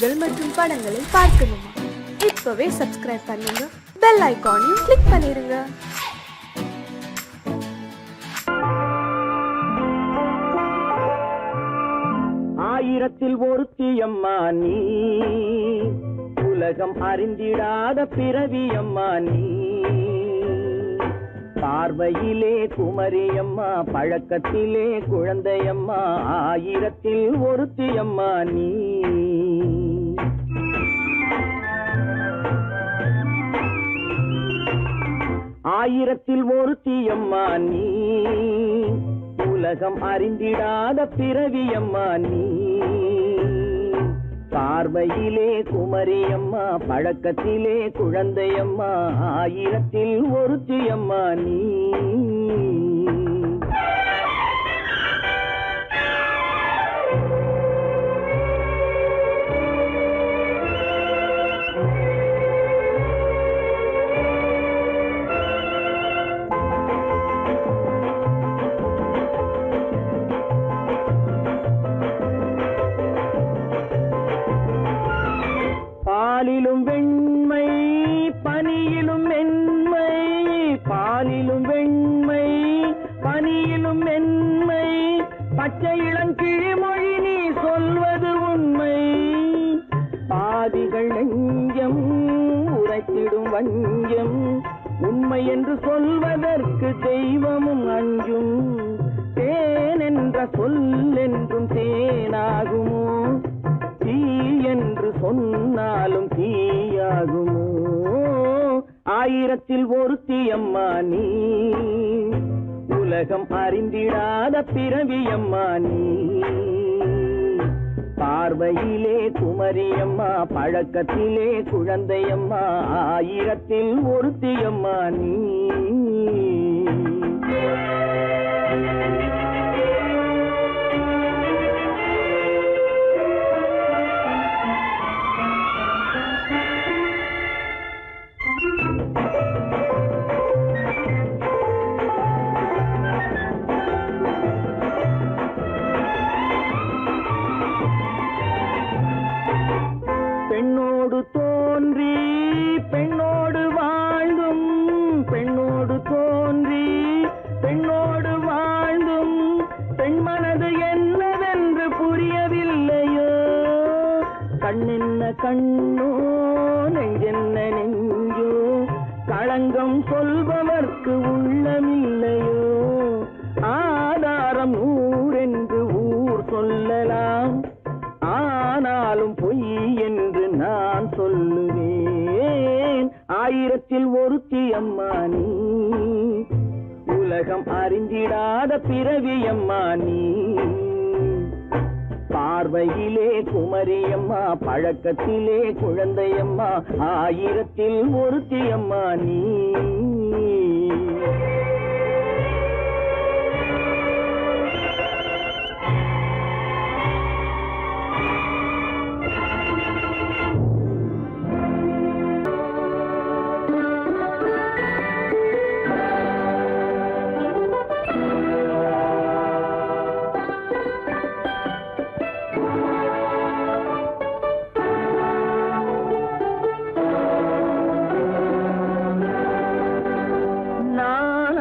செய்திகள் மற்றும் படங்களை பார்க்கணுமா? இப்பவே சப்ஸ்கிரைப் பண்ணுங்க, பெல் ஐகானையும் கிளிக் பண்ணிருங்க. ஆயிரத்தில் ஒருத்தியம்மா நீ, உலகம் அறிந்திடாத பிறவியம்மா நீ. பார்வையிலே குமரியம்மா, பழக்கத்திலே குழந்தையம்மா, ஆயிரத்தில் ஒருத்தியம்மா நீ. ஆயிரத்தில் ஒருத்தியம்மா நீ, உலகம் அறிந்திடாத பிறவியம்மா நீ. பார்வையிலே குமரியம்மா, பழக்கத்திலே குழந்தையம்மா, ஆயிரத்தில் ஒருத்தியம்மா நீ. பாலிலும் வெண்மை, பனியிலும் மென்மை, பாலிலும் வெண்மை, பனியிலும் மென்மை, பச்சை இளங்கிழிமொழி நீ சொல்வது உண்மை. பாதிகள் நெஞ்சம் உரைத்திடும் வஞ்சம், உண்மை என்று சொல்வதற்கு தெய்வமும் அஞ்சும். தேன் என்ற சொல் என்றும் தேனாகுமோ, தீ என்று சொன்னாலும் தீயாகுமோ? ஆயிரத்தில் ஒருத்தியம்மா நீ, உலகம் அறிந்திடாத பிறவியம்மா நீ. பார்வையிலே குமரியம்மா, பழக்கத்திலே குழந்தையம்மா, ஆயிரத்தில் ஒருத்தியம்மா நீ. பெண்ணோடு தோன்றி பெண்ணோடு வாழ்ந்தும், பெண்ணோடு தோன்றி பெண்ணோடு வாழ்ந்தும், பெண் மனது என்னவென்று புரியவில்லையோ? கண்ணென்ன கண்ணோ, நெஞ்சென்ன நெஞ்சோ, களங்கம் சொல்பவர்க்கு உள்ளமில்லையோ? ஆதாரம் ஊரென்று ஊர் சொல்லலாம், ஆனாலும் பொய் என்று நான் சொல்லுவேன். ஆயிரத்தில் ஒருத்தியம்மா நீ, உலகம் அறிந்திடாத பிறவியம்மா நீ. பார்வையிலே குமரியம்மா, பழக்கத்திலே குழந்தையம்மா, ஆயிரத்தில் ஒருத்தியம்மா நீ.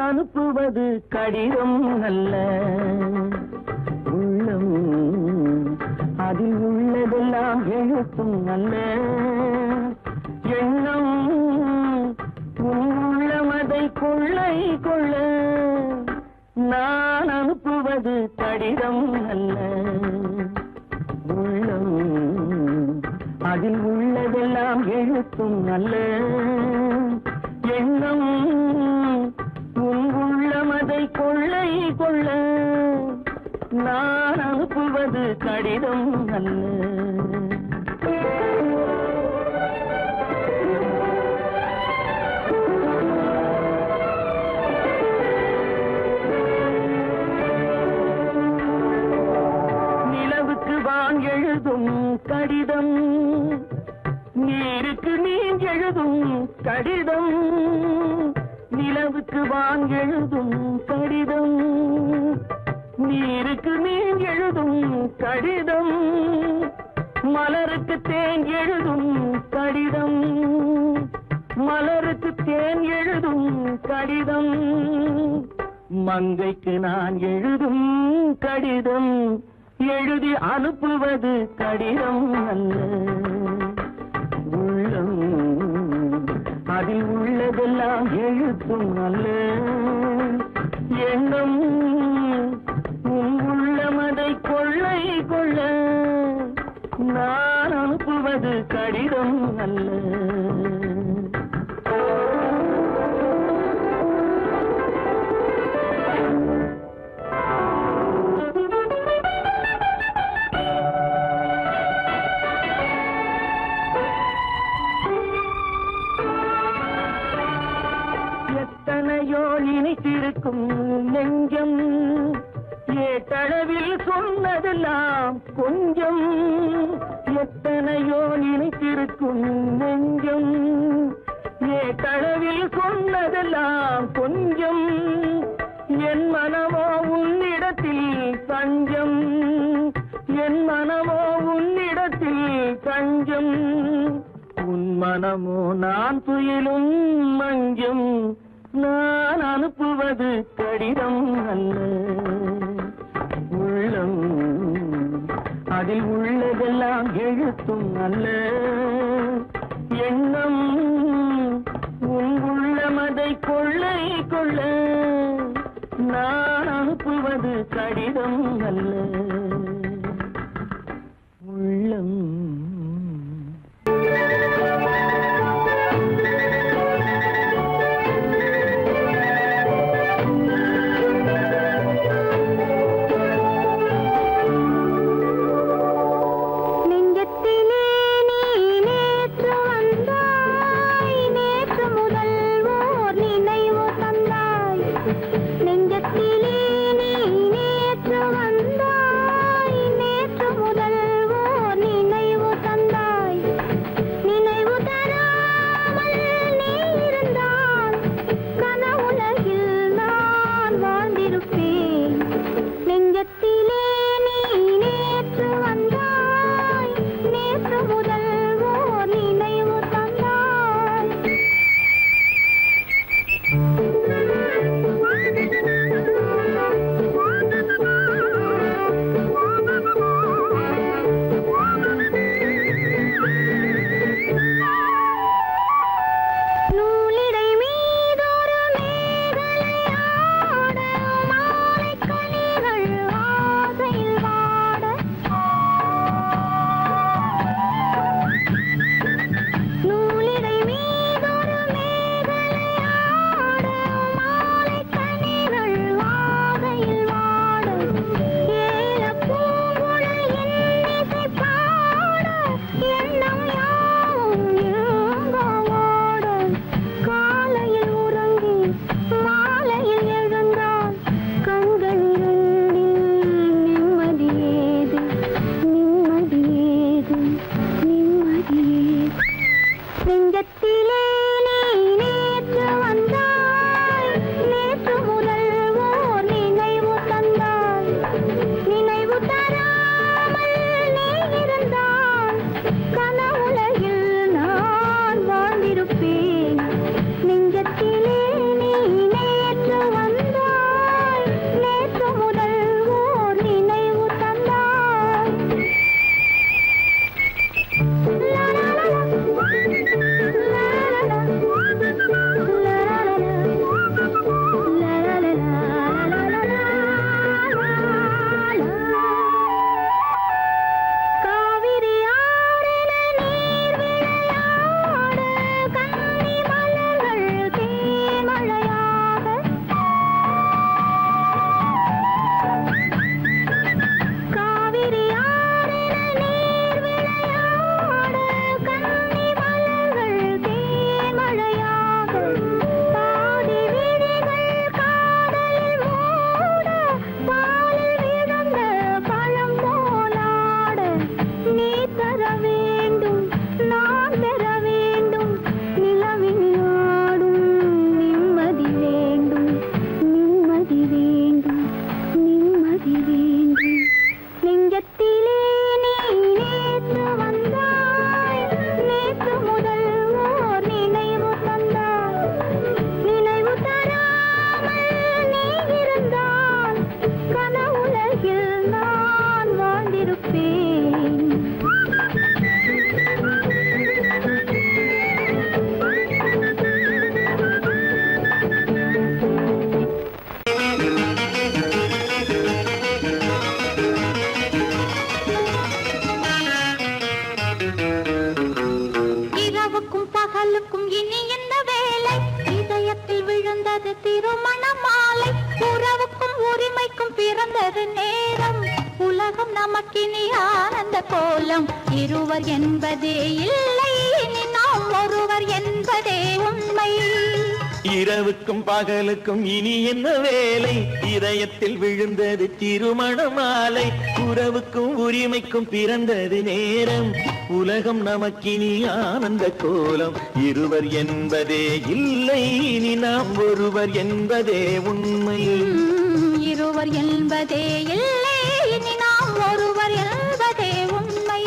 அனுப்புவது கடிதம் அல்ல, உள்ளம் அதில் உள்ளதெல்லாம் எழுத்தும் அல்ல. எண்ணம் உள்ளமதை கொள்ளை கொள்ள, நான் அனுப்புவது கடிதம் அல்ல, உள்ளம் அதில் உள்ளதெல்லாம் எழுத்தும் அல்ல. எண்ணம் உள்ளமதை கொள்ளை கொள்ள, நான் அனுப்புவது கடிதம் அல்ல. நிலவுக்கு வான் எழுதும் கடிதம், நீருக்கு நீர் எழுதும் கடிதம். நிலவுக்கு வான் எழுதும் கடிதம், நீருக்கு நீர் எழுதும் கடிதம். மலருக்கு தேன் எழுதும் கடிதம், மலருக்கு தேன் எழுதும் கடிதம், மங்கைக்கு நான் எழுதும் கடிதம், எழுதி அனுப்புவது கடிதம் அல்ல. உள்ளம் அதில் உள்ளதெல்லாம் எழுத்தும் அல்ல. எண்ணம் உன் உள்ளமதை கொள்ளை கொள்ள, நான் அனுப்புவது கடிதம் அல்ல. எத்தனையோ நினைத்திருக்கும் நெஞ்சம், ஏட்டளவில் சொன்னதெல்லாம் கொஞ்சம். எத்தனையோ நினைத்திருக்கும் நெஞ்சம், ஏட்டளவில் சொன்னதெல்லாம் கொஞ்சம். என் மனமோ உன்னிடத்தில் தஞ்சம், என் மனமோ உன்னிடத்தில் தஞ்சம். உன் மனமோ நான் துயிலும் மஞ்சம், நான் அனுப்புவது கடிதம் அல்ல. உள்ளம் அதில் உள்ளதெல்லாம் எழுத்தும் அல்ல. எண்ணம் உன் உள்ளமதை கொள்ளை கொள்ள, நான் அனுப்புவது கடிதம் அல்ல. உள்ளம் நெஞ்சத்திலே நீ நேற்று வந்தாய், இரவுக்கும் பகலுக்கும் இனி என்ன வேலை? இதயத்தில் விழுந்தது திருமண மாலை. உறவுக்கும் உரிமைக்கும் பிறந்தது நேரம். உலகம் நமக்கினி ஆனந்த கோலம். இருவர் என்பதே இல்லை, இனி நாம் ஒருவர் என்பதே உண்மை. இரவுக்கும் பகலுக்கும் இனி என்ன வேலை? இதயத்தில் விழுந்தது திருமண மாலை. உறவுக்கும் உரிமைக்கும் பிறந்தது நேரம். உலகம் நமக்கினி ஆனந்த கோலம். இருவர் என்பதே இல்லை, இனி நாம் ஒருவர் என்பதே உண்மை. இருவர் என்பதே இல்லை, இனி நாம் ஒருவர் என்பதே உண்மை.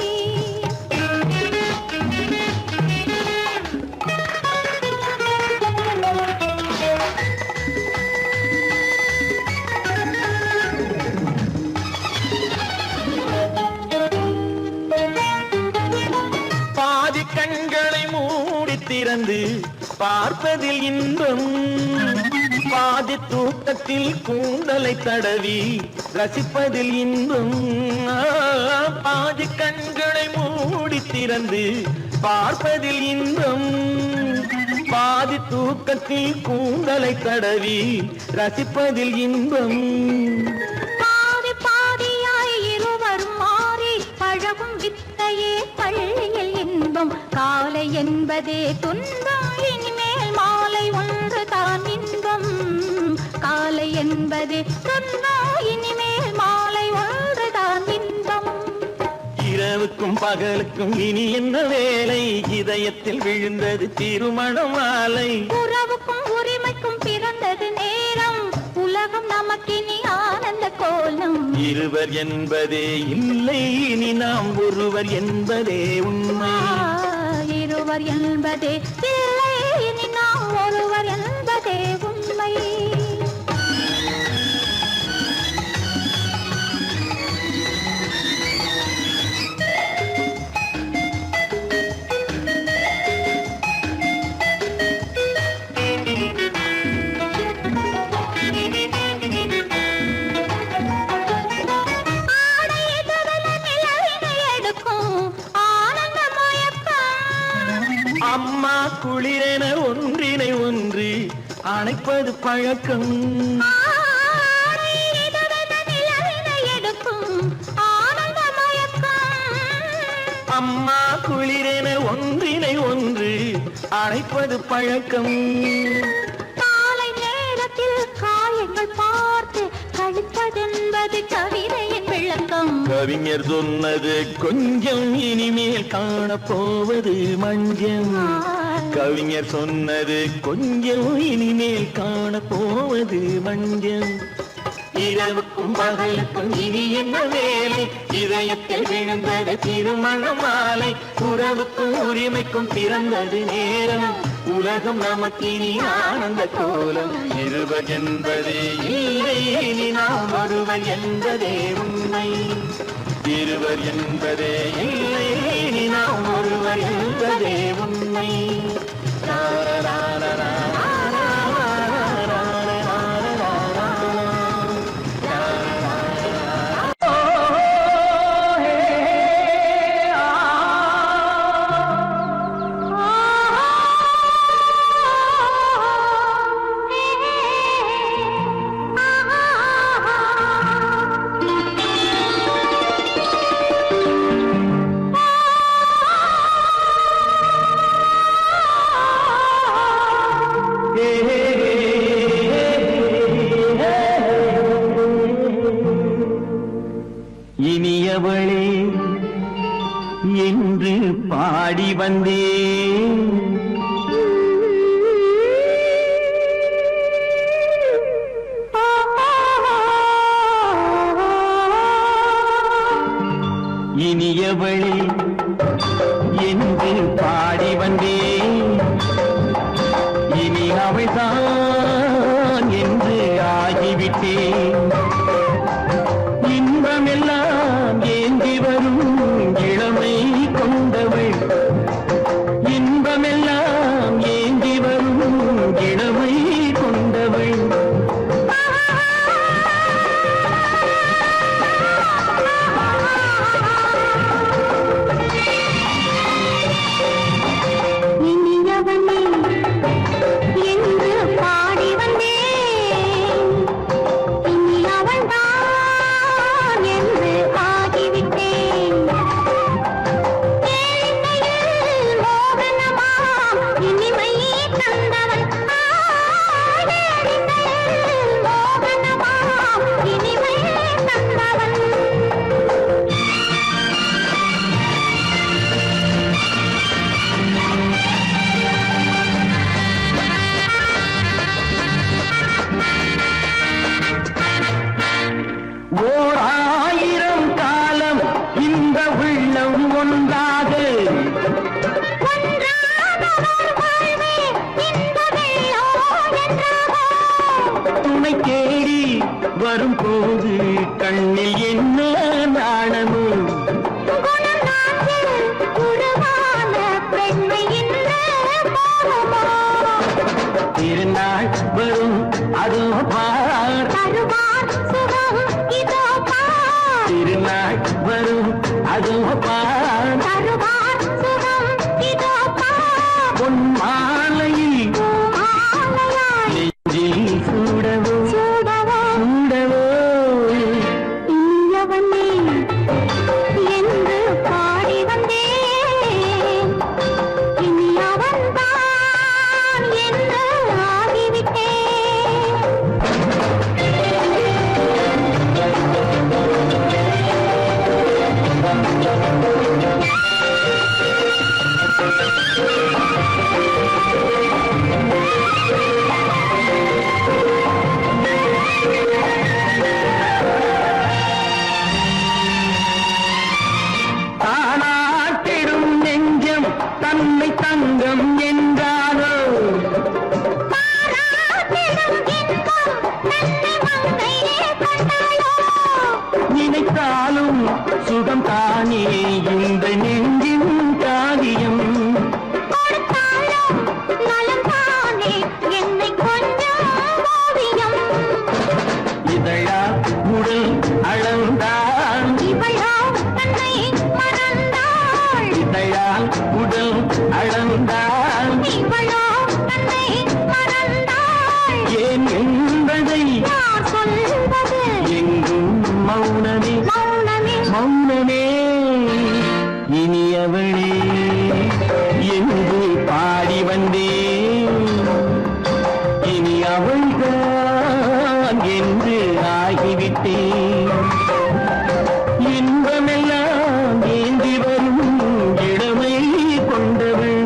பாதி கண்களை மூடி திறந்து பார்ப்பதில் இன்பம். பாதி தூக்கத்தில் கூந்தலை தடவி ரசிப்பதில் இன்பம். பாதி கண்களை மூடி திறந்து பார்ப்பதில் இன்பம். பாதி தூக்கத்தில் கூந்தலை தடவி ரசிப்பதில் இன்பம். பாதி பாதியாய் இருவர் மாறி பழகும் வித்தையே பள்ளியில் இன்பம். காலை என்பதே துன்பம், இனிமேல் மாலை ஒன்று தான் இன்பம். காலை என்பதே துன்பம், இனிமேல் மாலை ஒன்று தான் இன்பம். இரவுக்கும் பகலுக்கும் இனி என்ன வேலை? இதயத்தில் விழுந்தது திருமண மாலை. உறவுக்கும் உரிமைக்கும் பிறந்தது நேரம். உலகம் நமக்கினி ஆனந்த கோலம். இருவர் என்பதே இல்லை, இனி நாம் ஒருவர் என்பதே உண்மை. இருவர் என்பதே இல்லை, இனி நாம் ஒருவர் என்பதே உண்மை. அம்மா குளிரென ஒன்றினை ஒன்று அணைப்பது பழக்கம். அம்மா குளிரென ஒன்றினை ஒன்று அணைப்பது பழக்கம். காலை நேரத்தில் காயங்கள் பார்த்து கழிப்பதென்பது கவிதையின் விளக்கம். கவிஞர் சொன்னது கொஞ்சம், இனிமேல் காணப்போவது மஞ்சம். கவிஞர் சொன்னது கொஞ்சம், இனிமேல் காணப்போவது மஞ்சம். இரவுக்கும் பகலுக்கும் இனி என்ன வேலை? இதயத்தில் விழுந்தது திருமண மாலை. உறவுக்கும் உரிமைக்கும் பிறந்தது நேரம். உலகம் நமக்கினி ஆனந்த கோலம். இருவர் என்பதே இல்லை, இனி நாம் ஒருவர் என்பதே உண்மை. இருவர் என்பதே இல்லை, இனி நாம் ஒருவர் என்பதே உண்மை. இனியவளே என்று பாடி வந்தேன். இனியவளே என்று பாடி வந்தேன். இனி அவள்தான் என்று ஆகிவிட்டேன். இன்பமெல்லாம் ஏந்தி வரும் இளமை கொண்டவள். இன்பமெல்லாம் ஏந்தி வரும் இளமை கொண்டவள். ஒன்றாக துணை தேடி வரும்போது கண்ணில் என்ன நாணமோ திருநாள் வரும் அதோ பார் திருநாள் வரும் அதோ பார் பொன் மாலையில் நெஞ்சில் சூடவோ சூடவோ என்று பாடி வந்தேன் இனி அவன்தான் என்று ஆகிவிட்டேன் தானாட்டிடும் நெஞ்சம் தன்னை தங்கம் என்றாரோ நினைத்தாலும் சுகம் தானே இந்த நெஞ்சின் காரியம் இதழா உடல் அளந்தான் இதழால் உடல் அளந்தான் ஏன் என்பதை எங்கும் மௌனமே மௌனமே இனியவளே என்று பாடி வந்தேன் இனி அவள்தான் என்று ஆகிவிட்டேன் இன்பமெல்லாம் ஏந்தி வரும் இளமை கொண்டவள்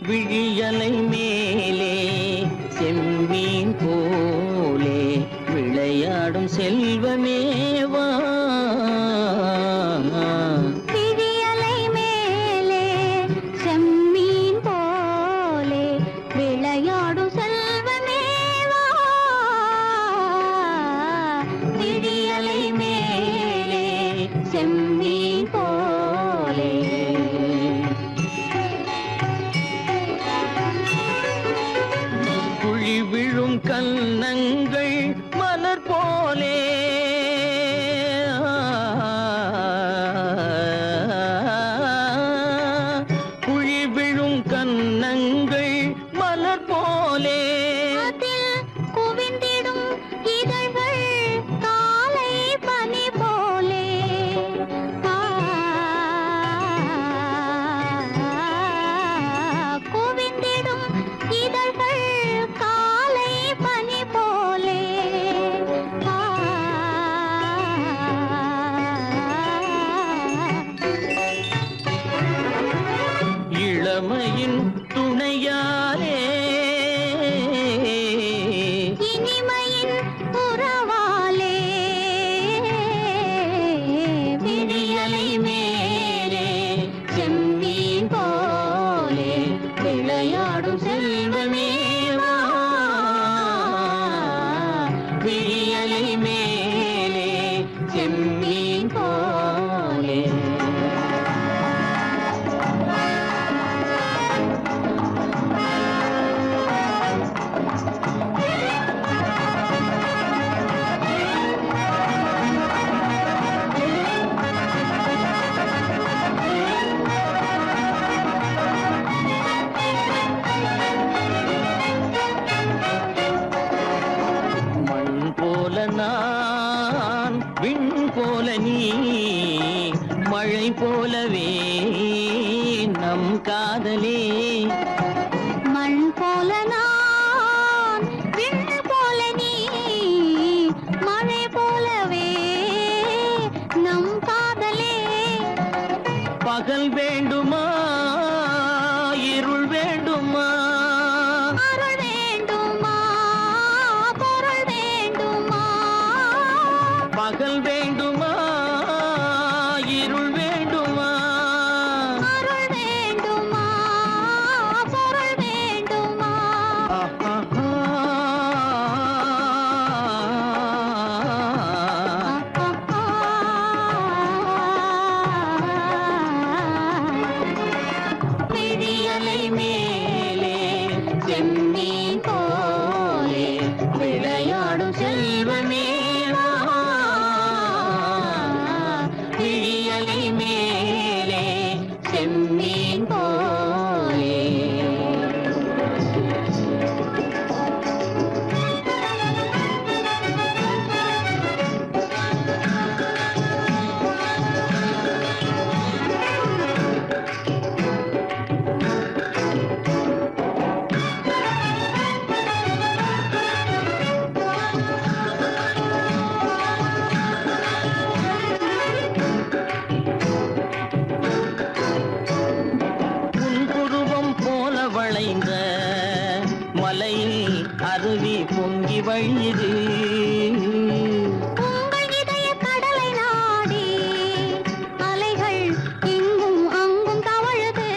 விழியலை மேலே செம்மீன் போலே விளையாடும் செல்வமேவா விழியலை மேலே செம்மீன் போலே விளையாடும் செல்வமேவா விழியலை மேலே செம்மீன் போலே குழி விழும் கன்னங்கள் மலர் போலே குழி விழும் கன்னங்கள் மலர் போலே அதில் குவிந்திடும் இதழ்கள் காலை பனி போலே குவிந்திடும் இதழ்கள் காலை பனி போலே இளமையின் துணையாலே இனிமையின் உறவாலே விழியலை மேலே செம்மீன் போலே விளையாடும் செல்வமேவா விழியலை மேலே செம்மீன் போலே போலவே நம் காதலே மண் போல நான் விண் போல நீ மழை போலவே நம் காதலே பகல் வேண்டுமா இருள் வேண்டுமா அருள் வேண்டுமா பொருள் வேண்டுமா பகல் வேண்டுமா இருள் வேண்டுமா அருள் வேண்டுமா பொருள் வேண்டுமா விழியலை மேலே செம்மீன் போலே விளையாடும் செல்வமே வா. விழியலை மேலே செம்மீன் போலே புன்புருவம் போல வளைந்த மலையில் அருவி பொங்கி வழியுது உங்கள் இதய கடலை நாடி அலைகள் இங்கும் அங்கும் தவழுது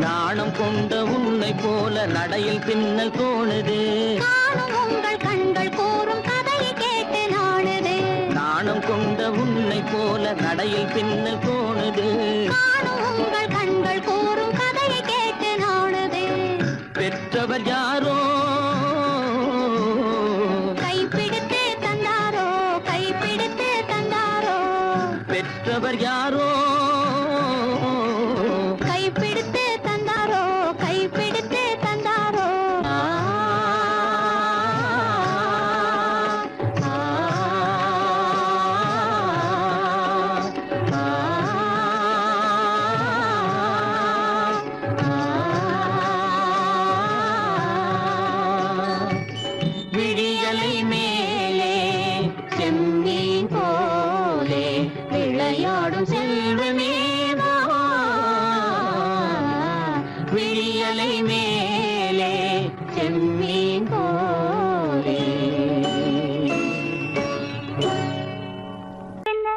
நாணம் கொண்ட உன்னை போல நடையில் பின்னல் தோணுது காணும் உங்கள் கண்கள் கூறும் கதையை கேட்டு நாடுது நாணம் கொண்ட உன்னை போல நடையில் பின்னல் தோணுது காணும் உங்கள் கண்கள் கூறும் கதையை கேட்டு நாடுது பெற்றவர் யாரோ கைப்பிடித்து தந்தாரோ கைப்பிடித்து தந்தாரோ பெற்றவர் யாரோ கைப்பிடித்து தந்தாரோ கைப்பிடித்து தந்தாரோ ஆ, ஆ, ஆ, விழியலை மேலே செம்மீன் போலே விளையாடும் செல்வமே வா. விழியலை மேலே செம்மீன் போலே என்ன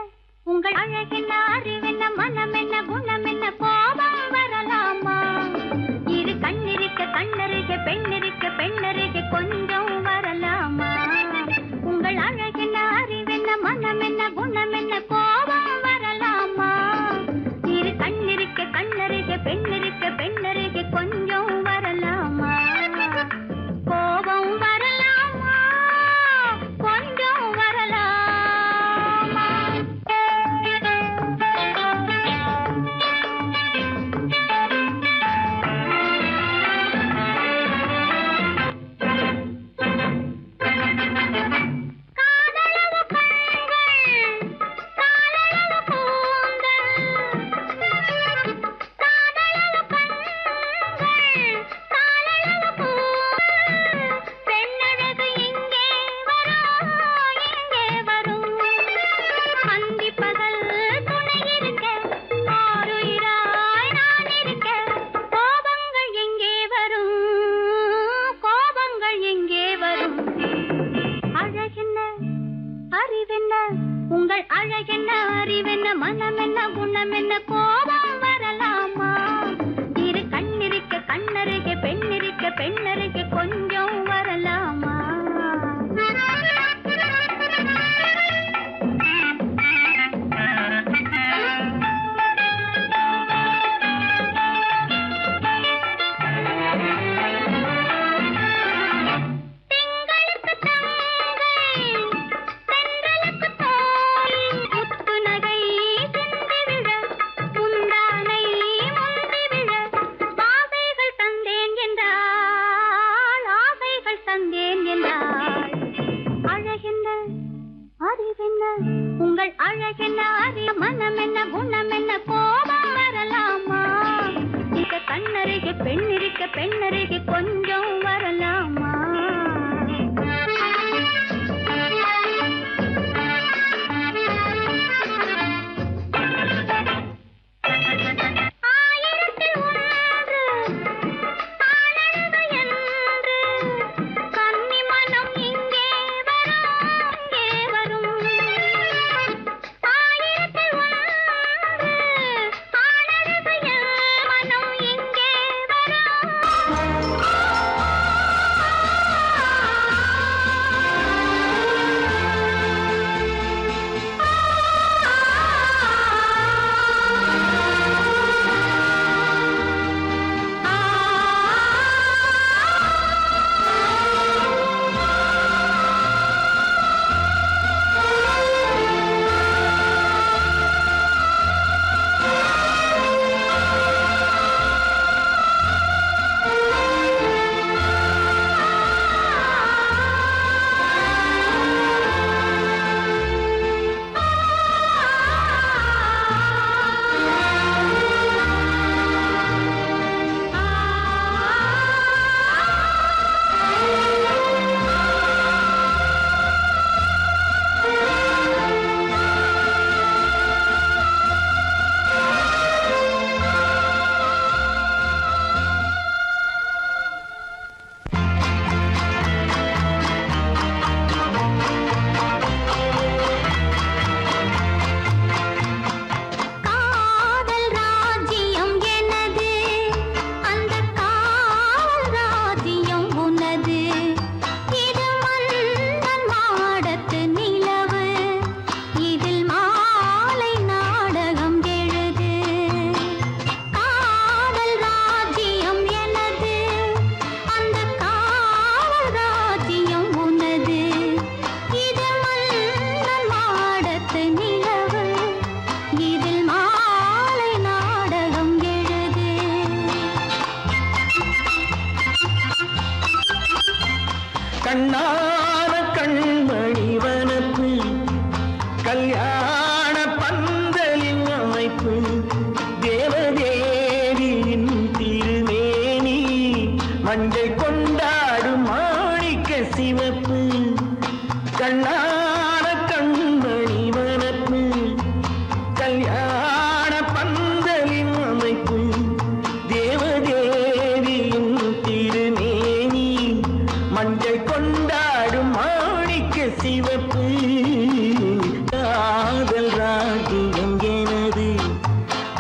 உங்கள் அழகென்ன அறிவென்ன மனம் என்ன குணம் என்ன கோபம் வரலாமா இரு கண்ணிருக்க கண்ணருக பெண்ணிருக்க பெண்ணருக கொஞ்சம் வரலாமா உங்கள் அழகென்ன அறிவென்ன மனம் என்ன குணம் என்ன கோபம் வரலாமா இரு கண்ணிருக்க கண்ணருக பெண்ணிருக்க பெண்ணருக கொஞ்சம் வரலாமா கோபம்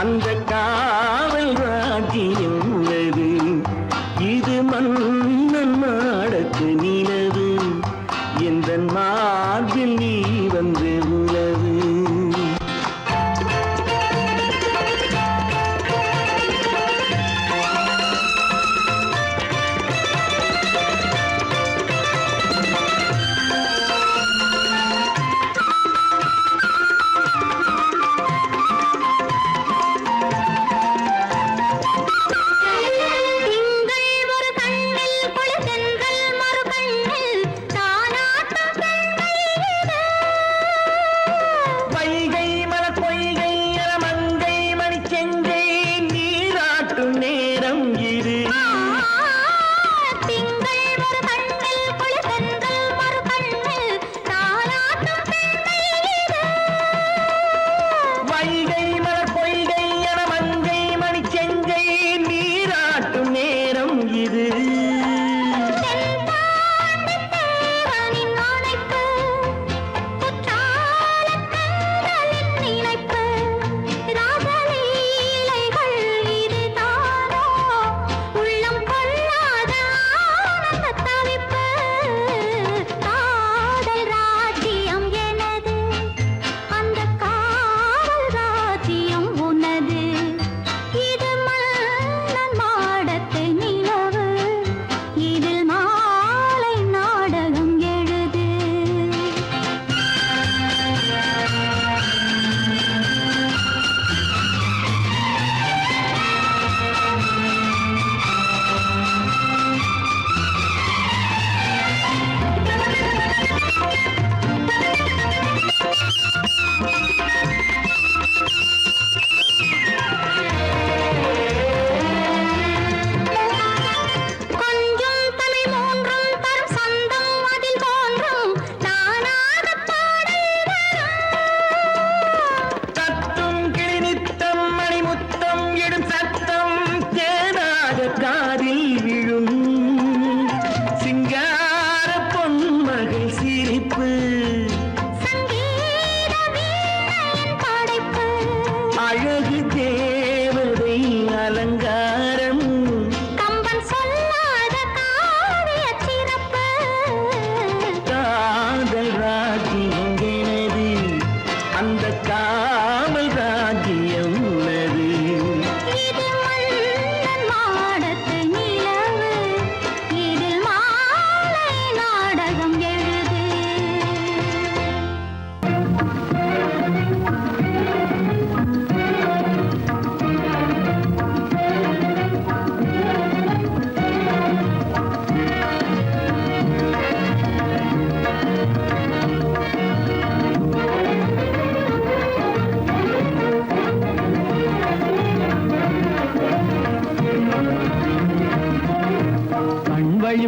அந்த காவல் ராஜ்யம் உள்ளது. இது மன்னன் மாடத்து நிலவு, எந்த மார்பில் நீ வந்து உலவு.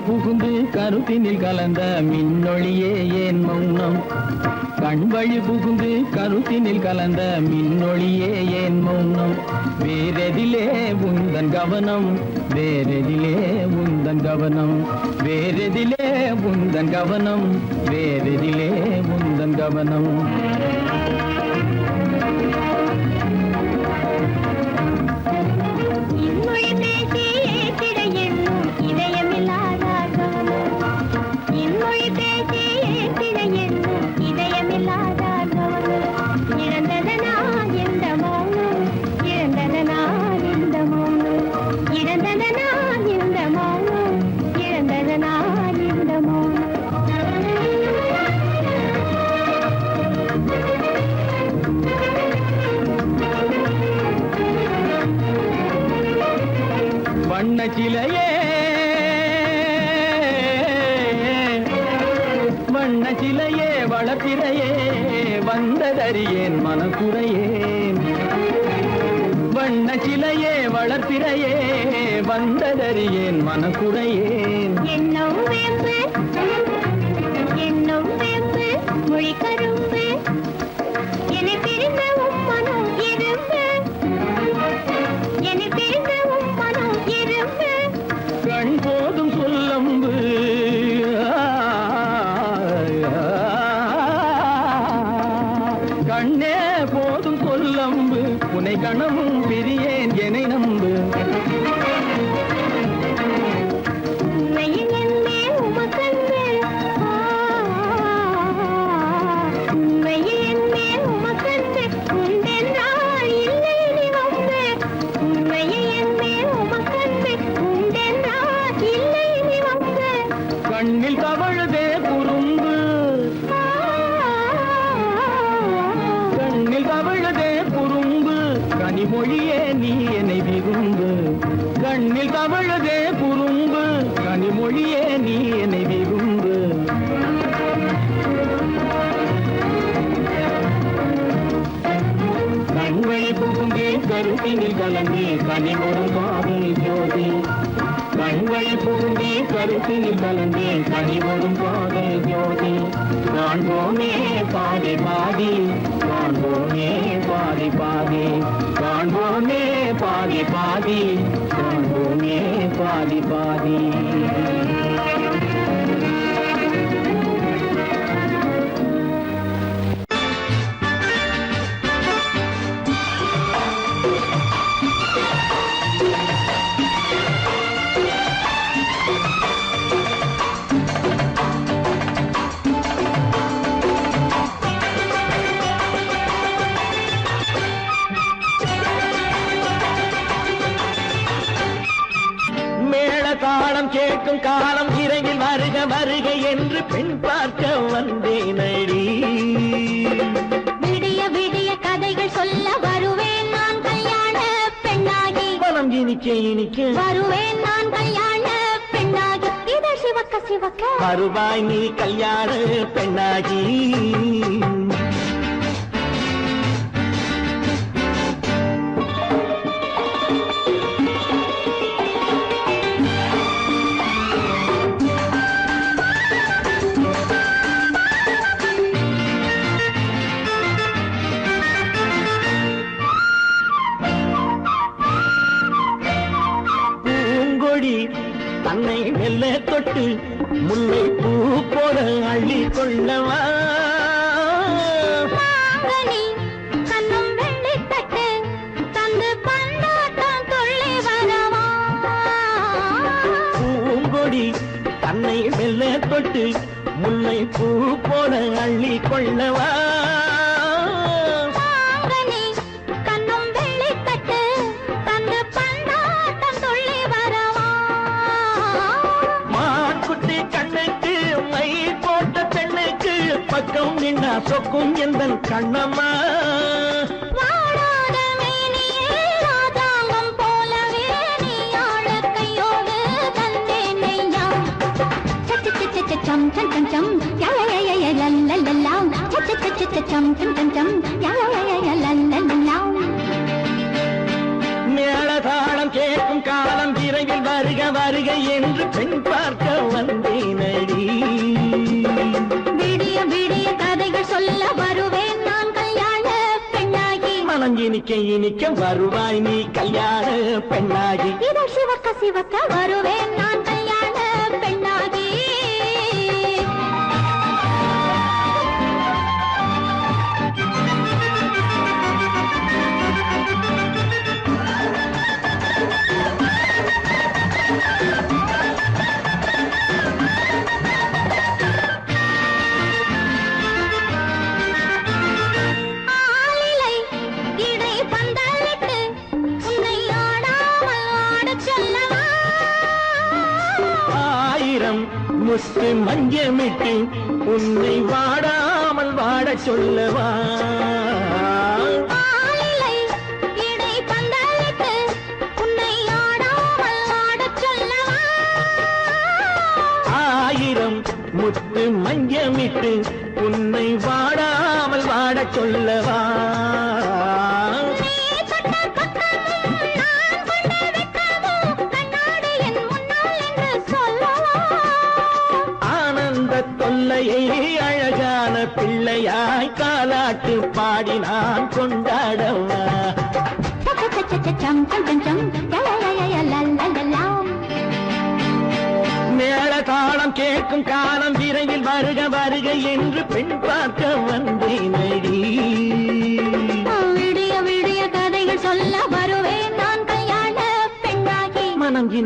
புகுந்து கருத்தினில் கலந்த மின்னொளியே ஏன் மௌனம்? கண்வழி புகுந்து கருத்தினில் கலந்த மின்னொளியே ஏன் மௌனம்? வேறெதிலே உந்தன் கவனம், வேறெதிலே உந்தன் கவனம், வேறெதிலே உந்தன் கவனம், வேறெதிலே உந்தன் கவனம். வண்ணச்சிலையே வண்ணச்சிலையே வளர்த்திரையே வந்ததறியேன் மனக்குறையேன். வண்ணச்சிலையே வளர்த்திரையே வந்ததறியேன் மனக்குறையேன். என்னும் வேம்பு என்னும் வேம்பு மொழி கரும்பு என்னை பிரிந்த உம்மனும் இரும்பு, என்னை பிரிந்த உம்மனும் இரும்பு. கண் போதும் சொல்லம்பு கண்ணே போதும் சொல்லம்பு உனை கணமும் பிரியேன் என்னை நம்பு. உண்மையில் என் மேல் உமக்கன்பு, உண்மையில் என் மேல் உமக்கன்பு உண்டென்றால் இல்லை நீ வம்பு. உண்மையில் என் மேல் உமக்கன்பு உண்டென்றால் இல்லை நீ வம்பு. கண்ணில் தவழுதே குறும்பு, கண்ணில் தவழுதே குறும்பு, கனிமொழியே நீ என்னை விரும்பு. கண்ணில் தவழுதே குறும்பு, கனிமொழியே நீ என்னை விரும்பு. கண்களை புகுந்தே கருத்தினில் கலந்தே கனிமொரும் காதல் ஜோதி. கண்களை புகுந்தே கருத்தினில் கலந்தே கனிமொரும் காதல் ஜோதி. காண்போமே பாதி பாதி, காண்போமே பாதி பாதி, காண்போமே பாதி பாதி, காண்போமே பாதி பாதி. தாளம் கேட்கும் காலம் இறையில் வருக வருக என்று பெண் பார்க்க வந்தேனடி. விடிய விடிய கதைகள் சொல்ல வருவேன் நான் கல்யாண பெண்ணாகி. மனம் இனிக்க இனிக்க வருவேன் நான் கல்யாண பெண்ணாகி. இதழ் சிவக்க சிவக்க வருவாய் நீ கல்யாண பெண்ணாகி. தன்னை மெல்ல தொட்டு முல்லை பூ போல அள்ளி கொள்ளவா. மாங்கனி கண்ணும் வெள்ளி தட்டு தந்து பந்தாட்டம் துள்ளி வரவா. பூங்கொடி தன்னை மெல்ல தொட்டு முல்லை பூ போல அள்ளி கொள்ளவா. மாங்கனி கண்ணும் வெள்ளி தட்டு தந்து பந்தாட்டம் துள்ளி வரவா. மாக்குட்டி கண்ணுக்கு மை போட்ட பெண்ணுக்கு பக்கம் நின்னா சொக்கும் எந்தன் கண்ணம்மா. வாழாத மேனியே ராஜாங்கம் போலவே நீ ஆழ கையோடு தந்தேன் நெய்யா. சச்ச சச்ச சச்சம் சம் சம் சம் யய லல்லல்லாம். சச்ச சச்ச சச்சம் சம் சம் சம் யய லல்லல்லாம். மேளதாளம் கேட்கும் காலம் விரைவில் வருக வருக என்று பெண் பார்க்க வந்தேனடி. விடிய விடிய கதைகள் சொல்ல வருவேன் நான் கல்யாண பெண்ணாகி. மனம் இனிக்க இனிக்க வருவாய் நீ கல்யாண பெண்ணாகி. இதழ் சிவக்க சிவக்க வருவேன் நான் கல்யாண பெண்ணாகி. ஆலிலை இடை பந்தலிட்டு உன்னை ஆடாமல் ஆடச் சொல்லவா. ஆயிரம் முத்து மஞ்சமிட்டு உன்னை வாடாமல் வாடச் சொல்லவா. ஆலிலை இடை பந்தலிட்டு உன்னை ஆடாமல் ஆடச் சொல்லவா. ஆயிரம் முத்து மஞ்சமிட்டு உன்னை வாடாமல் வாடச் சொல்லவா. நீ தொட்ட பக்கமும் நான் கொண்ட வெட்கமும் கண்ணாடி என் முன்னால் என்று சொல்லவா. ஆனந்த தொல்லையை அழகான பிள்ளையாய் காலாட்டு பாடி நான் கொண்டாடவா. சம் சம் சம் சம் யய லல்லல்லாம். மேளதாளம் கேட்கும் காலம் விரைவில் வருக வருக என்று பெண் பார்க்க வந்தேனடி. விடிய விடிய கதைகள் சொல்ல வாங்கி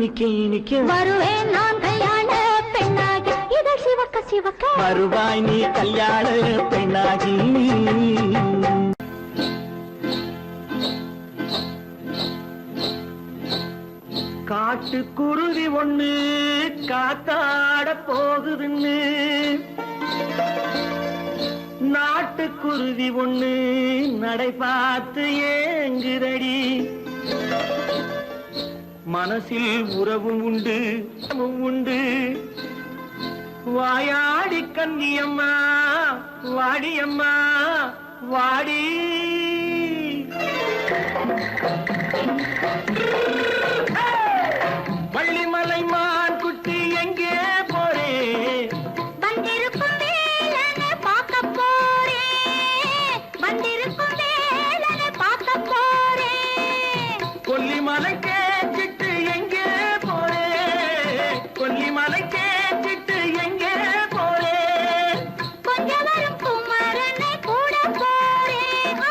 நிக்க வருவேன் நான் கல்யாண பெண்ணாகி இதழ் சிவக்க சிவக்க வருவாய் நீ கல்யாண பெண்ணாகி. காட்டுக்குருவி ஒண்ணு காத்தாட போகுதுன்னு நாட்டுக்குருவி ஒண்ணு நடை பார்த்து ஏங்குதடி. மனசில் உறவும் உண்டு உண்டு வாயாடி கன்னியம்மா வாடியம்மா வாடி. வள்ளிமலை மான் குட்டி எங்கே போறே வந்திருக்கும் வேலனை பார்க்க போறேன் வந்திருக்கும் வேலனை பார்க்க போறேன். கொல்லிமலை கேச்சிட்டு எங்கே போறே கொல்லிமலை கேச்சிட்டு எங்கே போறே. கொஞ்சம் வரும் குமரனை கூட போறேன்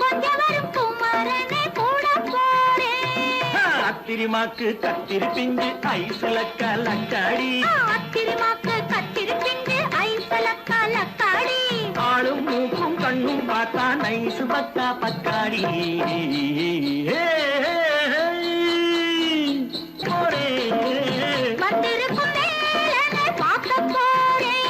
கொஞ்சம் வரும் குமரனை கூட போறேன். அத்திரிமாக்கு கத்திரி பிஞ்சு ஐசுல கலக்காடி அத்திரிமாக்கு கத்திரி பிஞ்சு ஐசல கலக்காடி. ஆளும் மூக்கும் கண்ணும் பார்த்தா நைசு பக்கா பக்காடி. போரே வந்திருக்கும் வேலனை பார்க்க போறேன்.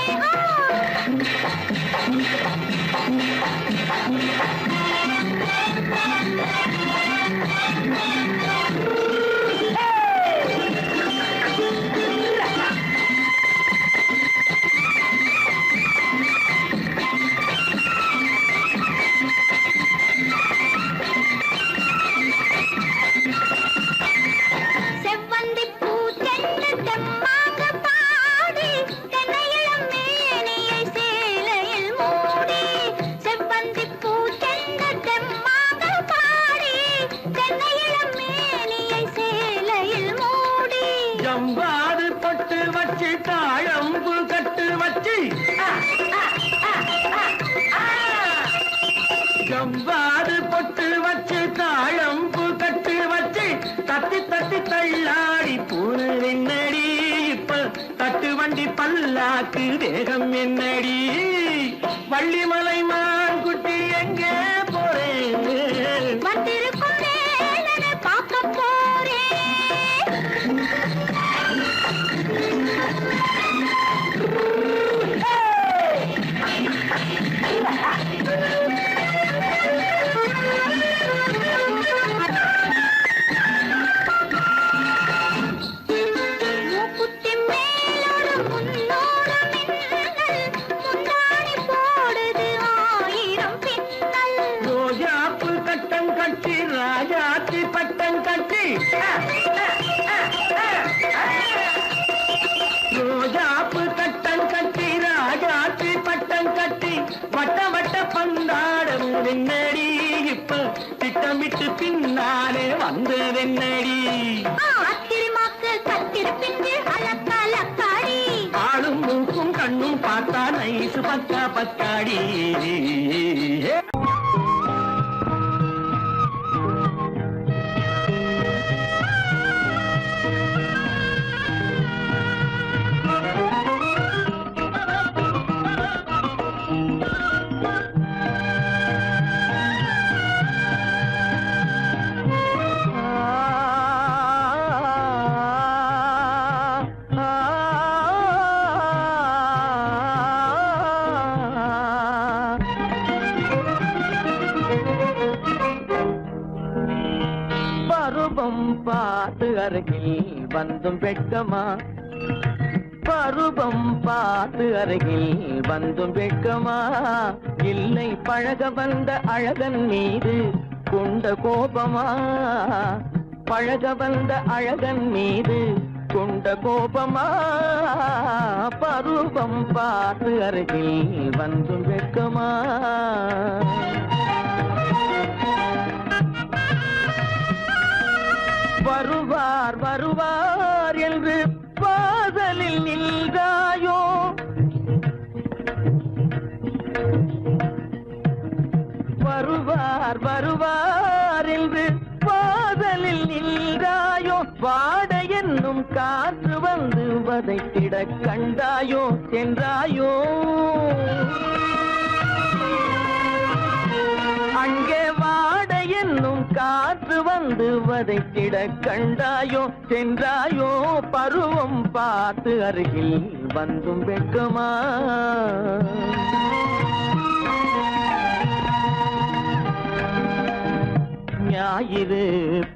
செவ்வந்தி பூ தென்ன தெம்மாக பாடி தென்னையிளம் மேனியை சேலையில் மூடி. செவ்வந்தி பூ தென்ன தெம்மாக பாடி தென்னையிளம் மேனியை சேலையில் மூடி. ஜம்பாது பட்டு வச்சு தாழம்பு கட்டு வச்சு ஜம்பாது பொட்டு வச்சு தாழம்பு கட்டு வச்சு தட்டி தட்டி தள்ளாடி பூன என்னடி. இப்ப தட்டு வண்டி பல்லாக்கு வேகம் என்னடி. வள்ளிமலை மான் குட்டி எங்கே போறேன் வந்திருக்கும் வேலனை பார்க்க போறேன். மூக்குத்தி மேலோடு முன்னோடு மின்னல் முந்தாணி போடுது ஆயிரம் பின்னல். ரோஜாப்பு கட்டம் கட்டி ராஜாத்தி பட்டம் கட்டி ரோஜாப்பு கட்டம் கட்டி ராஜாத்தி பட்டம் கட்டி வட்ட வட்ட பந்தாடம் வெண்ணடி. இப்ப திட்டமிட்டு பின்னாலே வந்து வெண்ணடி. அத்திரிமாக்கு கத்திரி பிஞ்சு அலக்காடி. ஆளும் மூக்கும் கண்ணும் பார்த்தா நைசு பக்கா பக்காடி. பருவம் பார்த்து அருகில் வந்தும் வெட்கமா பருவம் பார்த்து அருகில் வந்தும் வெட்கமா. இல்லை பழக வந்த அழகன் மீது கொண்ட கோபமா பழக வந்த அழகன் மீது கொண்ட கோபமா. பருவம் பார்த்து அருகில் வந்தும் வெட்கமா. வருவார் வருவார் என்று வாசலில் நின்றாயோ வருவார் வருவார் என்று வாசலில் நின்றாயோ வாடைய காற்று வந்து வதைத்திட கண்டாயோ சென்றாயோ அங்கே வாட என்னும் காற்று வந்து வதைத்திட கண்டாயோ சென்றாயோ பருவம் பார்த்து அருகில் வந்தும் வெட்கமா ஞாயிறு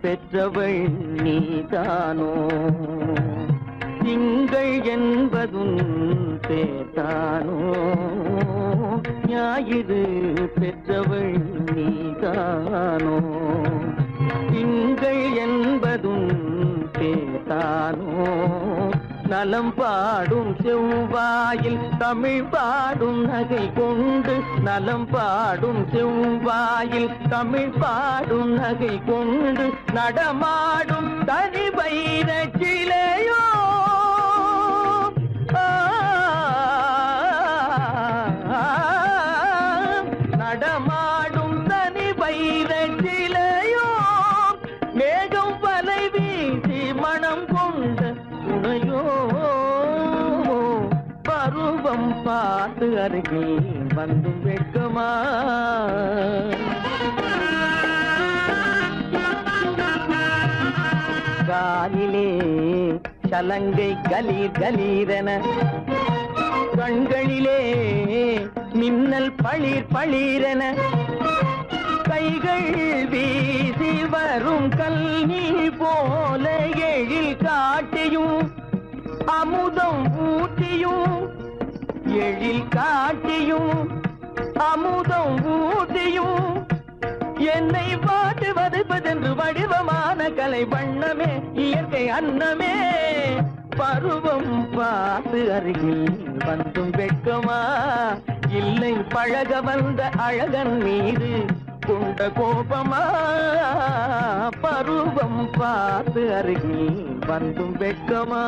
பெற்றவள் நீதானோ திங்கள் என்பதும் பேத்தானோ ஞாயிறு பெற்றவள் நீதானோ திங்கள் என்பதும் பேத்தானோ நலம் பாடும் செவ்வாயில் தமிழ் பாடும் நகை கொண்டு நலம் பாடும் செவ்வாயில் தமிழ் பாடும் நகை கொண்டு நடமாடும் தனி வைர சிலையோ நடமாடும் தனி வைர சிலையோ மேகம் வலை வீசி மனம் கொண்ட துணையோ பருவம் பார்த்து அருகில் வந்தும் வெட்கமா காலிலே சலங்கை கலீர் கலீரென கண்களிலே மின்னல் பளிர் பளிரென கைகள் வீசி வரும் கல்வி போல எழில் காட்டியும் அமுதம் ஊட்டியும் எழில் காட்டியும் அமுதம் ஊட்டியும் என்னை பாட்டு வதைப்பதென்று வடிவமான கலை வண்ணமே இயற்கை அன்னமே பருவம் பார்த்து அருகில் வந்தும் வெட்கமா இல்லை பழக வந்த அழகன் மீது கொண்ட கோபமா பருவம் பார்த்து அருகில் வந்தும் வெட்கமா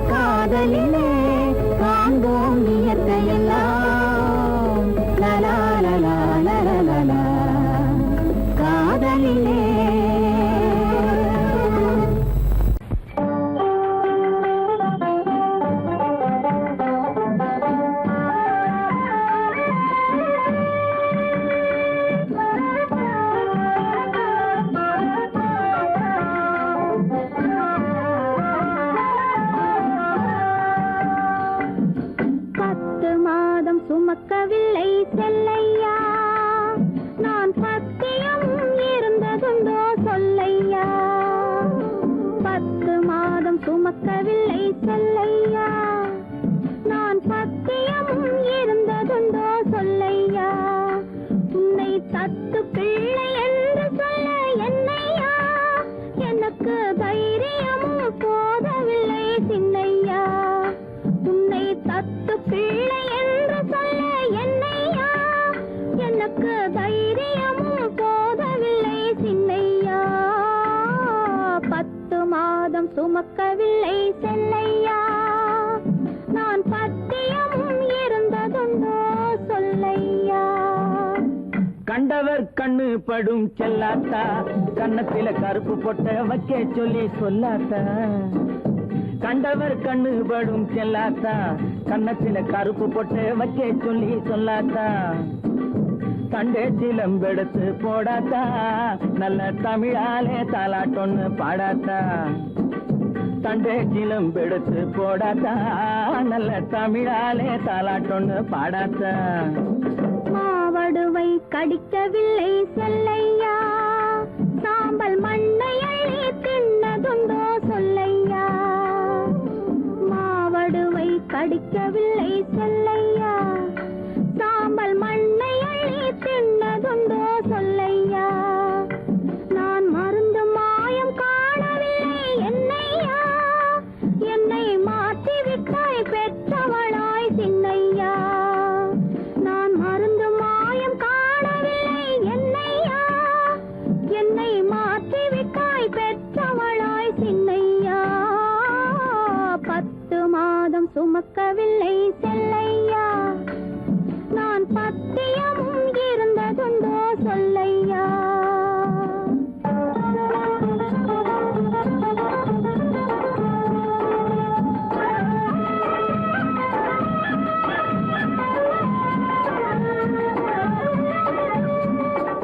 காதலிலே செல்லையா நான் பத்தியமும் இருந்ததுண்டோ சொல்லையா உன்னை தத்து பிள்ளை என்று சொல்ல என்னையா எனக்கு தைரியமும் போதவில்லை சின்னையா உன்னை தத்து பிள்ளை என்று சொல்ல என்னையா எனக்கு தைரியமும் போதவில்லை சின்னையா 10 மாதம் சுமக்கவில்லை செல்லையா நான் பத்தியமும் இருந்ததுண்டோ சொல்லையா கண்டவர் கண்ணு படும் செல்லாத்தா கன்னத்தில கருப்பு பொட்ட வைக்க சொல்லி சொல்லாத்தா கண்டவர் கண்ணு படும் செல்லாத்தா கன்னத்தில கருப்பு பொட்ட வைக்க சொல்லி சொல்லாத்தா தண்டே சிலம்பெடுத்து போடாத்தா நல்ல தமிழாலே தாலாட்டொன்னு பாடாத்தா தண்டே சிலம்பெடுத்து போடாத்தா நல்ல தமிழாலே தாலாட்டொன்னு பாடாத்தா மாவடுவை கடிக்கவில்லை செல்லையா சாம்பல் மண்ணை அள்ளி தின்னதுண்டோ சொல்லையா மாவடுவை கடிக்கவில்லை செல்லையா சாம்பல் மண்ணை அள்ளி தின்னதுண்டோ சொல்லையா நான் மருந்து மாயம் காணவில்லை என்னையா என்னை மாற்றிவிட்டாய் பெற்றவளாய் சின்னையா நான் மருந்து மாயம் காணவில்லை என்னையா என்னை மாற்றிவிட்டாய் பெற்றவளாய் சின்னையா 10 மாதம் சுமக்கவில்லை செல்லையா நான் பத்தியமும் இருந்ததுண்டோ சொல்லையா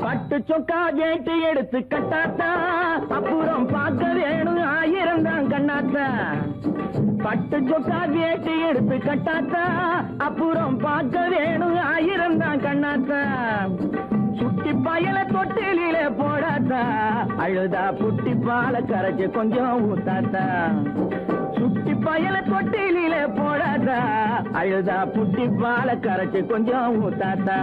பட்டு சொக்கா கேட்டு எடுத்து கட்டாத்தா அப்புறம் பார்க்க வேணும் 1000 தான் கண்ணாத்தா பட்டு சொக்கா கேட்டு எடுத்து கட்டாத்தா அப்புறம் பார்க்க வேணும் 1000 தான் கண்ணாத்தா சுட்டி பயல தொட்டில போடாத்தா அழுதா புட்டி பால கரைச்சு கொஞ்சம் ஊத்தாத்தா சுட்டி பயல தொட்டில போடாத்தா அழுதா புட்டி பால கரைச்சு கொஞ்சம் ஊத்தாத்தா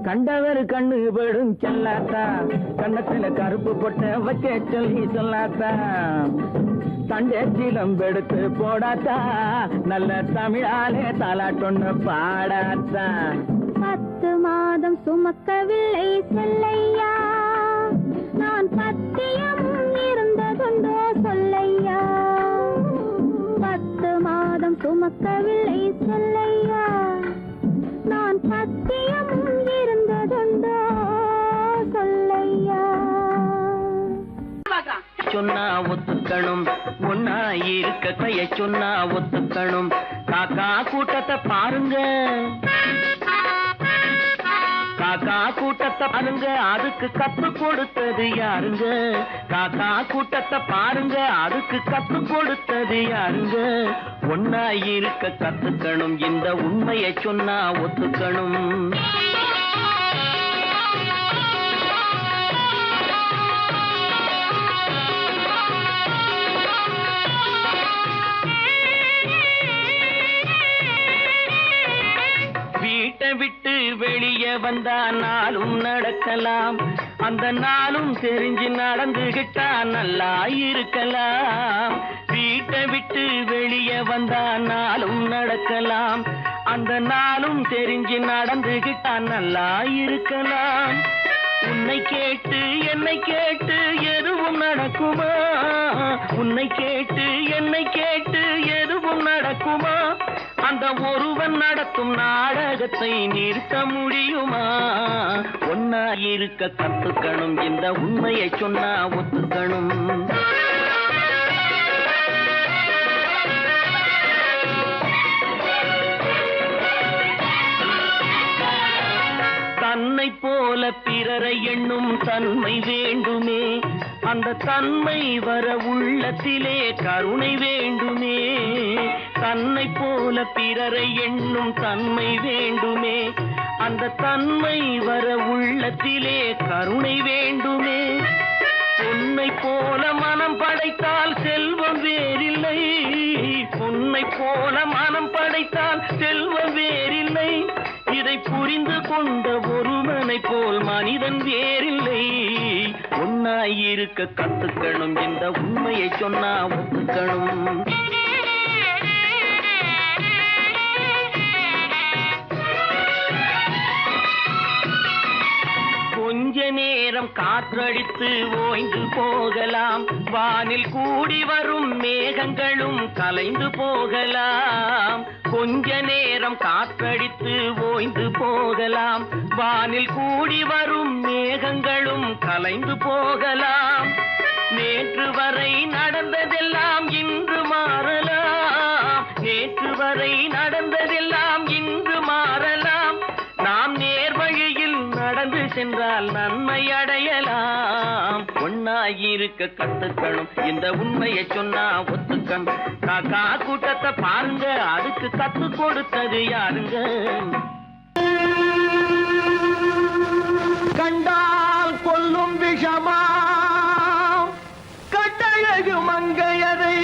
கண்டவர் கண்ணு படும் செல்லாத்தா கண்ணத்துல கருப்பு பொட்ட வைக்க சொல்லி சொல்லாத்தா தண்டே சிலம்பெடுத்து போடாத்தா நல்ல தமிழாலே தாலாட்டொன்னு பாடாத்தா 10 மாதம் சுமக்கவில்லை செல்லையா நான் பத்தியமும் இருந்ததுண்டோ சொல்லையா 10 மாதம் சுமக்கவில்லை செல்லையா நான் பத்தியமும் இருந்ததுண்டோ சொல்லையா சொன்னா ஒத்துக்கணும் ஒன்னா இருக்க கைய சொன்னா ஒத்துக்கணும் காக்கா கூட்டத்தை பாருங்க காக்கா கூட்டத்தை பாருங்க அதுக்கு கத்து கொடுத்தது யாருங்க காக்கா கூட்டத்தை பாருங்க அதுக்கு கத்து கொடுத்தது யாருங்க ஒன்னா இருக்க கத்துக்கணும் இந்த உண்மையை சொன்னா ஒத்துக்கணும் வீட்டை விட்டு வெளியே வந்தா நாளும் நடக்கலாம் அந்த நாளும் தெரிஞ்சு நடந்துகிட்டா நல்லா இருக்கலாம் வீட்டை விட்டு வெளியே வந்தா நாளும் நடக்கலாம் அந்த நாளும் தெரிஞ்சு நடந்துகிட்டா நல்லா இருக்கலாம் உன்னை கேட்டு என்னை கேட்டு எதுவும் நடக்குமா உன்னை கேட்டு என்னை கேட்டு எதுவும் நடக்குமா அந்த ஒருவன் நடத்தும் நாடகத்தை நிறுத்த முடியுமா ஒன்னா இருக்க கத்துக்கணும் இந்த உண்மையை சொன்னா ஒத்துக்கணும் தன்னை போல பிறரை எண்ணும் தன்மை வேண்டுமே அந்த தன்மை வர உள்ளத்திலே கருணை வேண்டுமே தன்னை போல பிறரை எண்ணும் தன்மை வேண்டுமே அந்த தன்மை வர உள்ளத்திலே கருணை வேண்டுமே பொன்னை போல மனம் படைத்தால் செல்வம் வேறில்லை போல மனம் படைத்தால் செல்வம் வேறில்லை. இதை புரிந்து கொண்ட ஒருவனை போல் மனிதன் வேறில்லை. ஒன்னாயிருக்க கத்துக்கணும், இந்த உண்மையை சொன்னா ஒத்துக்கணும். கொஞ்ச நேரம் காற்றடித்து ஓய்ந்து போகலாம், வானில் கூடி வரும் மேகங்களும் கலைந்து போகலாம். கொஞ்ச நேரம் காற்றடித்து ஓய்ந்து போகலாம், வானில் கூடி வரும் மேகங்களும் கலைந்து போகலாம். நேற்று வரை நடந்ததெல்லாம் இன்று மாறலாம், நேற்று வரை நடந்ததெல்லாம் இன்று மாறலாம். நாம் நேர்வழியில் நடந்து சென்றால் நன்மை அடையலாம். ஒன்னாயிருக்க கத்துக்கணும், இந்த உண்மையை சொன்னா ஒத்துக்கணும். காக்கா கூட்டத்தை பாருங்க, அதுக்கு கத்து கொடுத்தது யாருங்க? கண்டால் கொல்லும் விஷமா கட்டழகு மங்கையரை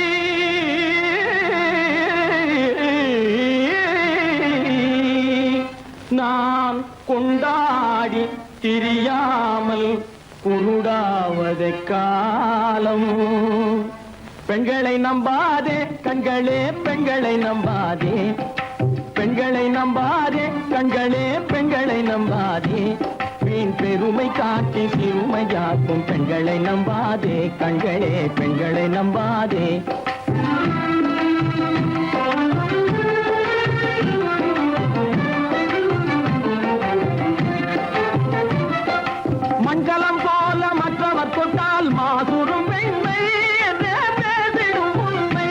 நான் கொண்டாடி திரியாமல் குருடாவதை காலம். பெண்களை நம்பாதே கண்களே, பெண்களை நம்பாதே, பெண்களை நம்பாதே கண்களே, பெண்களை நம்பாதே. வீண் பெருமை காட்டி சிறுமையாக்கும் பெண்களை நம்பாதே கண்களே, பெண்களை நம்பாதே. மங்களம் போல மற்றவர் கொண்டால் மாசுரும் பெண்மை என்றே பேசிடும் உண்மை.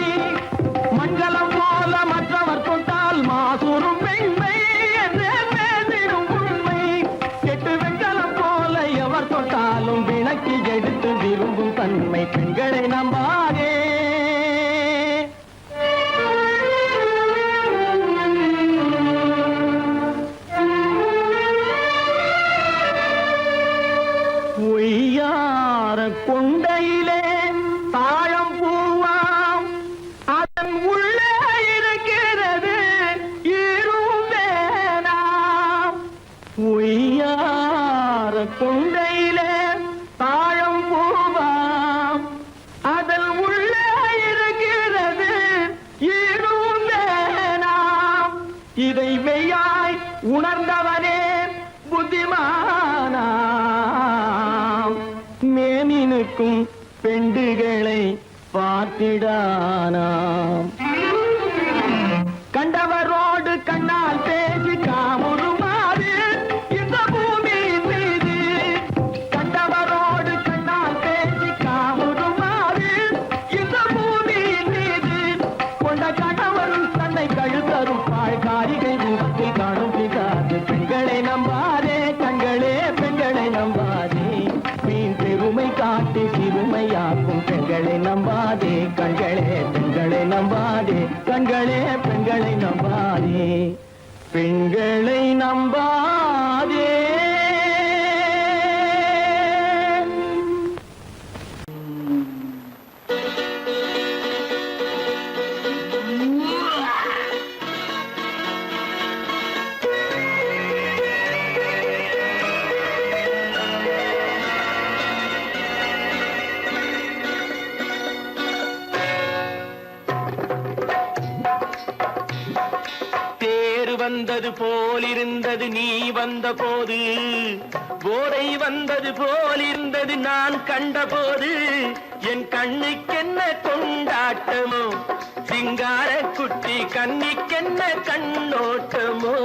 மங்களம் போல மற்றவர் கொண்டால் மாசுரும் பெண்மை என்றே பேசிடும் உண்மை. கெட்டு வெங்கலம் போல எவர் தொட்டாலும் விளக்கி எடுத்து விரும்பும் தன்மை. பெண்களை நம்பாதே. ஒய்யார கொண்டையிலே தாழம் பூவாம், அதன் உள்ளே இருக்கிறது ஈரும் வேணாம். ஒய்யார கொண்டையிலே தாழம் பூவாம், அதன் உள்ளே இருக்கிறது ஈரும் வேணாம். இதை மெய்யாய் உணர்ந்தவனே புத்திமானாம். மேனினுக்கும் பெண்டுகளை பார்த்திடானாம். கண்டவரோடு கண்ணால் பேசி காமுறுமாறு இந்த பூமியின் மீது. கண்டவரோடு கண்ணால் பேசி காமுறுமாறு இந்த பூமியின் மீது. கொண்ட கணவரும் தன்னை கழுத்தரும் பாழ்காரிகை ரூபத்தில் காணும் பிதாது. பெண்களை நம்பாதே கண்களே, பெண்களை நம்பாதே. வீண் பெருமை காட்டி சிறுமையாக்கும் பெண்களை நம்பாதே கண்களே, பெண்களை நம்பாதே கண்களே, பெண்களை நம்பாதே, பெண்களை நம்பாதே. வந்தது போலிருந்தது நீ வந்த போது, போதை வந்தது போலிருந்தது நான் கண்டபோது. என் கண்ணுக்கென்ன கொண்டாட்டமோ, சிங்கார குட்டி கண்ணிக்கென்ன கண்ணோட்டமோ.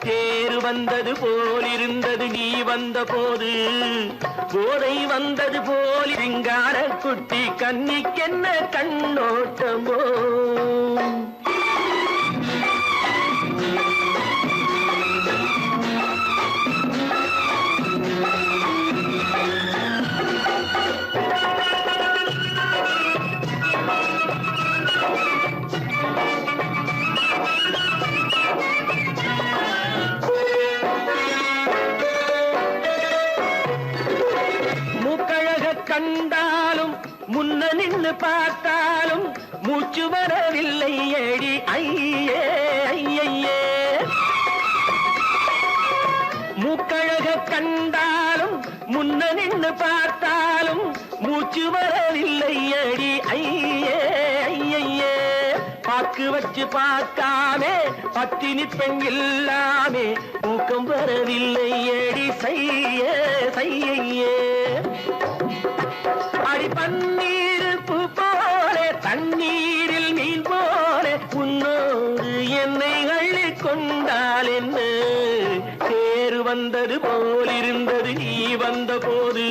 தேர் வந்தது போலிருந்தது நீ வந்த போது, போதை வந்தது போல் சிங்கார குட்டி கண்ணிக்கென்ன கண்ணோட்டமோ. மூக்கழக கண்டாலும் முன்ன நின்னு பார்த்தாலும் மூச்சு வரவில்லை ஏடி ஐயே ஐயே. மூக்கழக கண்டாலும் முன்ன நின்னு பார்த்தாலும் மூச்சு வரவில்லை ஏடி ஐயே ஐயே. பாக்கு வச்சு பார்க்காமே பத்தினி பெண் இல்லாமே தூக்கம் வரவில்லை ஏடி செய்யே செய்யே. அடி பன்னீர் பூ போல தண்ணீரில் மீன் போல உன்னோடு என்னை அள்ளி கொண்டால் என்ன தேர் வந்தது போலிருந்தது நீ வந்த போது,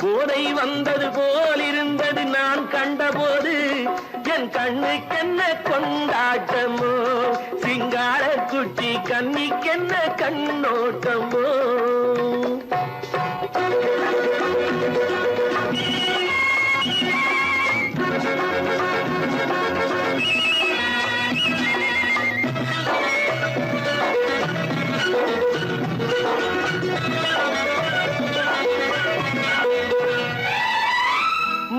போதை வந்தது போலிருந்தது நான் கண்டபோது. என் கண்ணுக்கென்ன கொண்டாட்டமோ சிங்கார குட்டி கண்ணிக்கென்ன கண்ணோட்டமோ.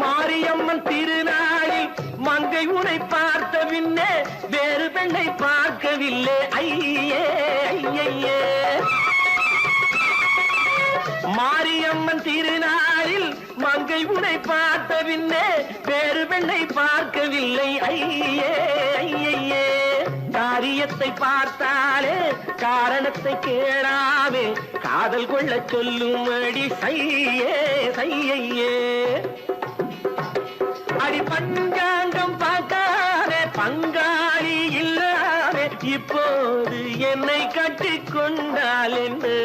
மாரியம்மன் திருநாளில் மங்கை உனை பார்த்த பின்னே வேறு பெண்ணை பார்க்கவில்லை ஐயே ஐயே. மாரியம்மன் திருநாளில் மங்கை உனை பார்த்த பின்னே வேறு பெண்ணை பார்க்கவில்லை ஐயே ஐயே. காரியத்தை பார்த்தாலே காரணத்தை கேளாமே காதல் கொள்ள சொல்லும் அடி செய்யே செய்யே. அடி பஞ்சாங்கம் பார்க்காதே பங்காளி இல்லாதே இப்போது என்னை கட்டி கொண்டால் என்று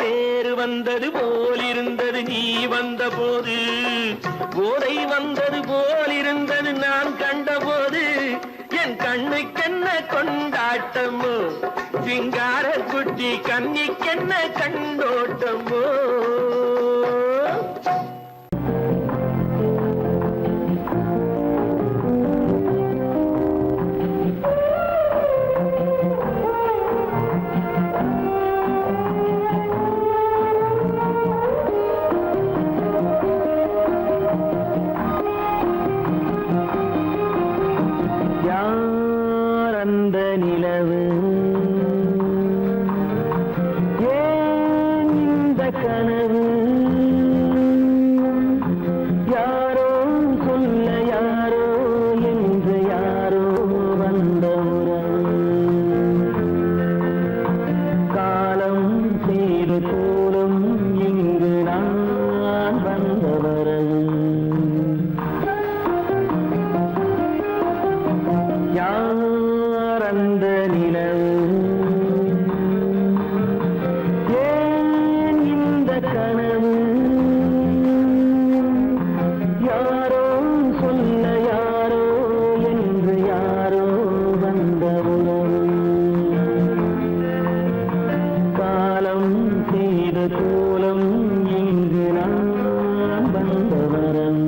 தேர் வந்தது போலிருந்தது நீ வந்த போது, போதை வந்தது போலிருந்தது நான் கண்டபோது. என் கண்ணுக்கென்ன கொண்டாட்டமோ சிங்கார குட்டி கண்ணிக்கென்ன கண்டோட்டமோ. அந்த நிலவு ஏன் இந்த கனவு யாரோ சொல்ல யாரோ என்று யாரோ வந்த உறவு. காலம் செய்து போலும் இங்கு நான் வந்த வரவு. அந்த நிலவு ஏன் இந்த கனவு யாரோ சொல்ல யாரோ என்று யாரோ வந்த உறவு. காலம் செய்த கோலம் இங்கு நான் வந்த வரவு.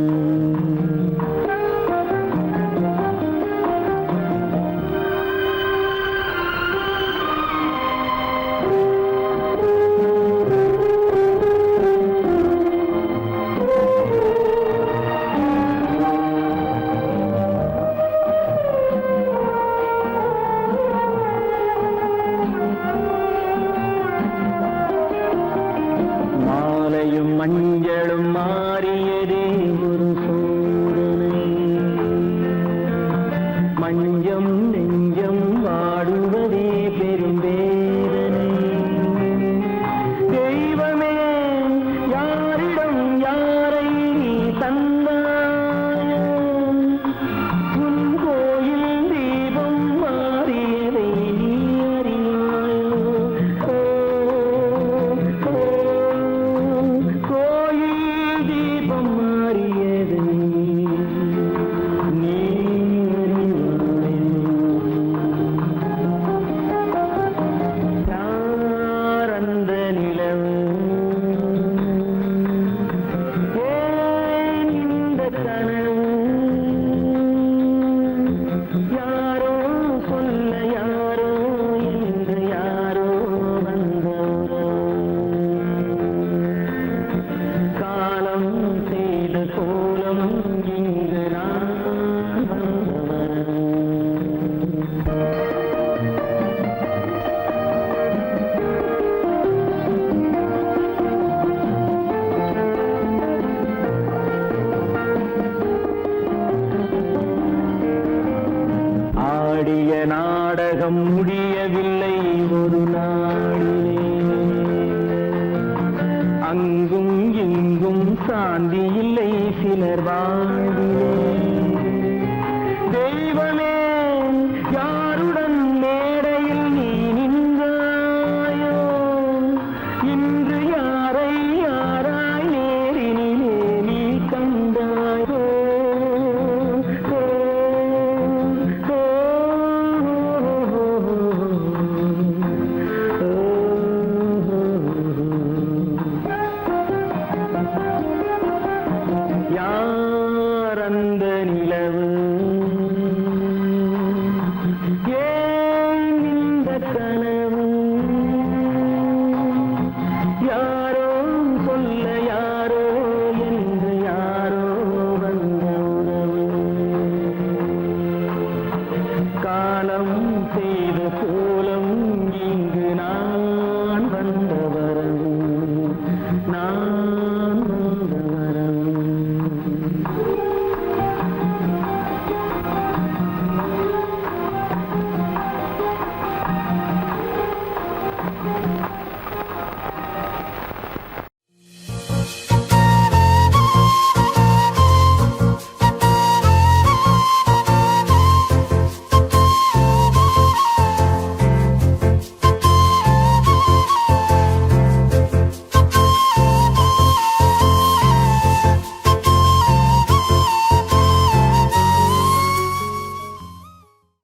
அங்கும் இங்கும் சாந்தி இல்லை சிலர் வாழ்விலே